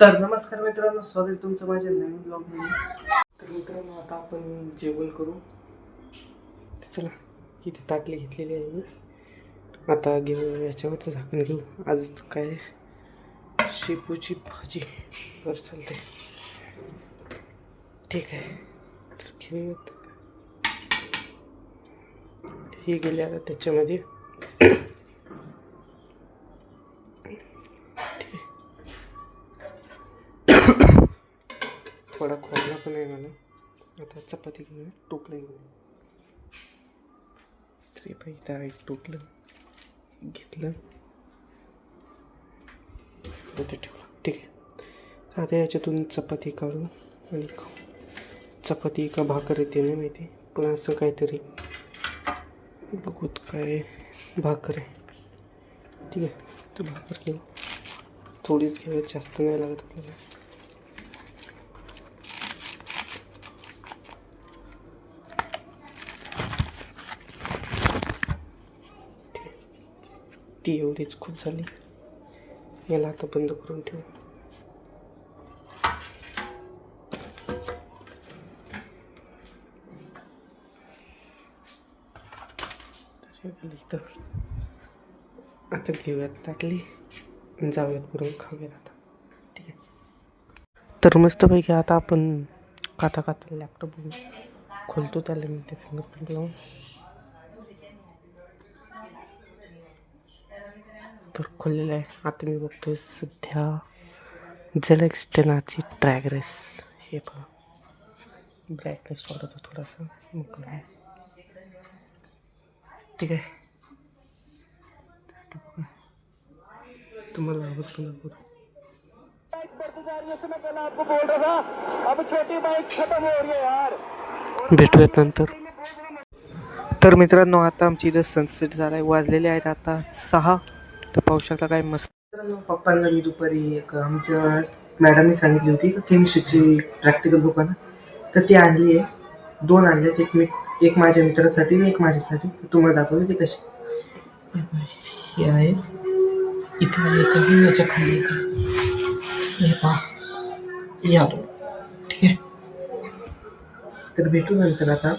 तर नमस्कार मित्रांनो, स्वागत आहे तुमचं माझ्या नवीन ब्लॉगमध्ये. तर मित्रांनो, आता आपण जेवण करू. चला, इथे ताटली घेतलेली आहे मी. आता घेऊ, याच्यावरचं झाकण घेऊ. आज काय शेपूची भाजी बरं चालते. ठीक आहे, तर घेऊयात. हे गेले आता त्याच्यामध्ये. थोडा खोलला पण आहे मला. आता चपाती घेऊन टोपलं घेऊन. तरी पाहिजे एक टोपलं घेतलं, ते ठेवलं. ठीक आहे, आता याच्यातून चपाती काढू आणि खाऊ. चपाती का भाकर येते नाही माहिती, पण असं काहीतरी बघूत. काय भाकर आहे. ठीक आहे, तर भाकर घेऊ. थोडीच घेऊया, जास्त नाही लागत आपल्याला. ती एवढीच खूप झाली. याला आता बंद करून ठेवू. आता घेऊयात ताटली, जाऊयात पुढे खाऊयात आता. ठीक आहे, तर मस्तपैकी आता आपण खाता लॅपटॉप खोलतो. त्याला मी ते फिंगरप्रिंट लावून. तर खोललेलं आहे. आता मी बघतोय सध्या ZX-10 ट्रॅक रेस. हे पहा, ब्राईटनेस वाढवतो थोडासा, मोकळा आहे. ठीक आहे, तुम्हाला आवाज पण दाखवतो. भेटूयात नंतर. तर मित्रांनो, आता आमची इथं सनसेट झाला आहे. वाजलेले आहेत आता 6. तर पाहू शकता काय मस्त. पप्पांना मी दुपारी एक आमच्या मॅडमनी सांगितली होती की केमिस्ट्रीची प्रॅक्टिकल बुक आहे, तर ती आणली आहे. 2 आणलेत, एक माझ्या मित्रासाठी आणि एक माझ्यासाठी. तुम्हाला दाखवली ती कशी. हे आहेत, इथं एक आहे, याच्या खाली एक आहे. हे पहा, या. ठीक आहे, तर भेटू नंतर आता.